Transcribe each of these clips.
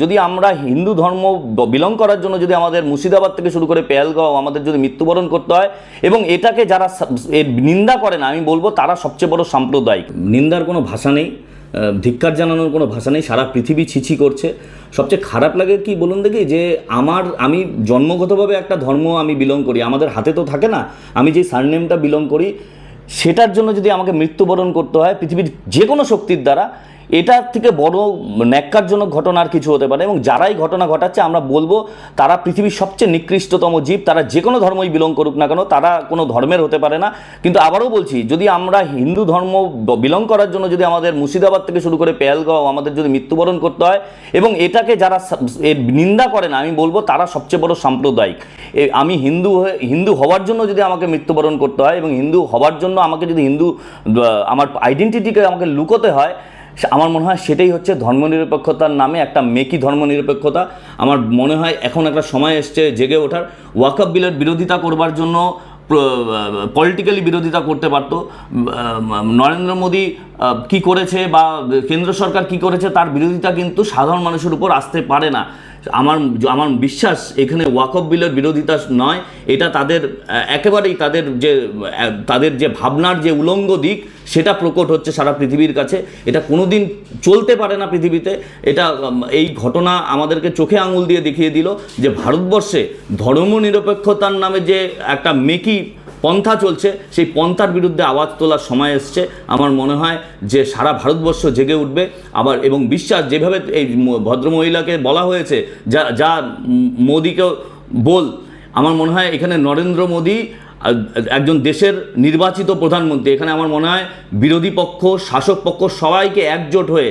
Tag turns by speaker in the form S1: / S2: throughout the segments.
S1: যদি আমরা হিন্দু ধর্ম বিলং করার জন্য যদি আমাদের মুর্শিদাবাদ থেকে শুরু করে পেহেলগাঁও আমাদের যদি মৃত্যুবরণ করতে হয়, এবং এটাকে যারা এর নিন্দা করে না, আমি বলবো তারা সবচেয়ে বড় সাম্প্রদায়িক। নিন্দার কোনো ভাষা নেই, ধিক্কার জানানোর কোনো ভাষা নেই, সারা পৃথিবী ছিছি করছে। সবচেয়ে খারাপ লাগে কি বলুন দেখি, যে আমি জন্মগতভাবে একটা ধর্ম আমি বিলং করি, আমাদের হাতে তো থাকে না, আমি যে সারনেমটা বিলং করি সেটার জন্য যদি আমাকে মৃত্যুবরণ করতে হয় পৃথিবীর যে কোনো শক্তির দ্বারা, এটার থেকে বড় ন্যাক্কারজনক ঘটনা আর কিছু হতে পারে। এবং যারাই ঘটনা ঘটাচ্ছে আমরা বলবো তারা পৃথিবীর সবচেয়ে নিকৃষ্টতম জীব, তারা যে কোনো ধর্মই বিলং করুক না কেন, তারা কোনো ধর্মের হতে পারে না। কিন্তু আবারও বলছি, যদি আমরা হিন্দু ধর্ম বিলং করার জন্য যদি আমাদের মুর্শিদাবাদ থেকে শুরু করে পেহেলগাঁও আমাদের যদি মৃত্যুবরণ করতে হয়, এবং এটাকে যারা এর নিন্দা করে না, আমি বলবো তারা সবচেয়ে বড় সাম্প্রদায়িক। আমি হিন্দু হওয়ার জন্য যদি আমাকে মৃত্যুবরণ করতে হয়, এবং হিন্দু হওয়ার জন্য আমাকে যদি আমার আইডেন্টিটিকে আমাকে লুকোতে হয়, আমার মনে হয় সেটাই হচ্ছে ধর্মনিরপেক্ষতার নামে একটা মেকি ধর্মনিরপেক্ষতা। আমার মনে হয় এখন একটা সময় এসছে জেগে ওঠার। ওয়াকফ বিলের বিরোধিতা করবার জন্য পলিটিক্যালি বিরোধিতা করতে পারতো। নরেন্দ্র মোদী কি করেছে বা কেন্দ্র সরকার কি করেছে তার বিরোধিতা কিন্তু সাধারণ মানুষের উপর আসতে পারে না। আমার বিশ্বাস এখানে ওয়াকফ বিলের বিরোধিতা নয়, এটা তাদের একেবারেই তাদের যে ভাবনার যে উলঙ্গ দিক সেটা প্রকট হচ্ছে সারা পৃথিবীর কাছে। এটা কোনোদিন চলতে পারে না পৃথিবীতে। এই ঘটনা আমাদেরকে চোখে আঙুল দিয়ে দেখিয়ে দিল যে ভারতবর্ষে ধর্মনিরপেক্ষতার নামে যে একটা মেকি পন্থা চলছে, সেই পন্থার বিরুদ্ধে আওয়াজ তোলার সময় এসছে। আমার মনে হয় যে সারা ভারতবর্ষ জেগে উঠবে আবার, এবং বিশ্বাস যেভাবে এই ভদ্রমহিলাকে বলা হয়েছে, যা মোদিকেও বল, আমার মনে হয় এখানে নরেন্দ্র মোদী একজন দেশের নির্বাচিত প্রধানমন্ত্রী। এখানে আমার মনে হয় বিরোধী পক্ষ, শাসক পক্ষ সবাইকে একজোট হয়ে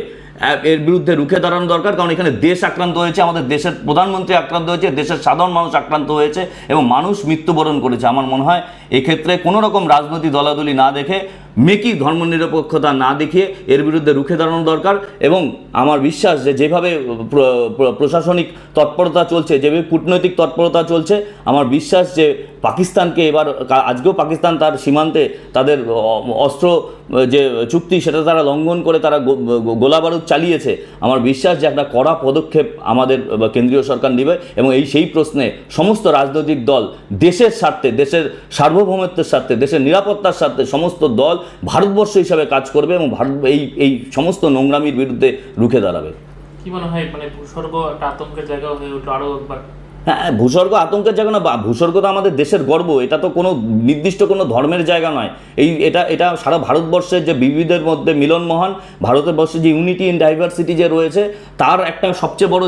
S1: এর বিরুদ্ধে রুখে দাঁড়ানো দরকার। কারণ এখানে দেশ আক্রান্ত হয়েছে, আমাদের দেশের প্রধানমন্ত্রী আক্রান্ত হয়েছে, দেশের সাধারণ মানুষ আক্রান্ত হয়েছে এবং মানুষ মৃত্যুবরণ করেছে। আমার মনে হয় এক্ষেত্রে কোনো রকম রাজনৈতিক দলাদলি না দেখে, মেকি ধর্মনিরপেক্ষতা না দেখিয়ে এর বিরুদ্ধে রুখে দাঁড়ানো দরকার। এবং আমার বিশ্বাস যে যেভাবে প্রশাসনিক তৎপরতা চলছে, যেভাবে কূটনৈতিক তৎপরতা চলছে, আমার বিশ্বাস যে পাকিস্তানকে এবার, আজকেও পাকিস্তান তার সীমান্তে তাদের অস্ত্র যে চুক্তি সেটা তারা লঙ্ঘন করে তারা গোলাবারুদ চালিয়েছে। আমার বিশ্বাস যে একটা কড়া পদক্ষেপ আমাদের কেন্দ্রীয় সরকার নেবে, এবং সেই প্রশ্নে সমস্ত রাজনৈতিক দল দেশের স্বার্থে, দেশের সার্বভৌমত্বের স্বার্থে, দেশের নিরাপত্তার স্বার্থে সমস্ত দল ভারতবর্ষ হিসাবে কাজ করবে এবং এই সমস্ত নোংরামির বিরুদ্ধে রুখে দাঁড়াবে। কি মনে হয়, মানে ভূস্বর্গ একটা আতঙ্কের জায়গা হয়ে উঠলো আরও একবার? হ্যাঁ, ভূস্বর্গ আতঙ্কের জায়গা না, ভূস্বর্গ তো আমাদের দেশের গর্ব। এটা তো কোনো নির্দিষ্ট কোনো ধর্মের জায়গা নয়। এটা সারা ভারতবর্ষের যে বিবিধের মধ্যে মিলনমহান ভারতবর্ষের যে ইউনিটি ইন ডাইভার্সিটি যে রয়েছে, তার একটা সবচেয়ে বড়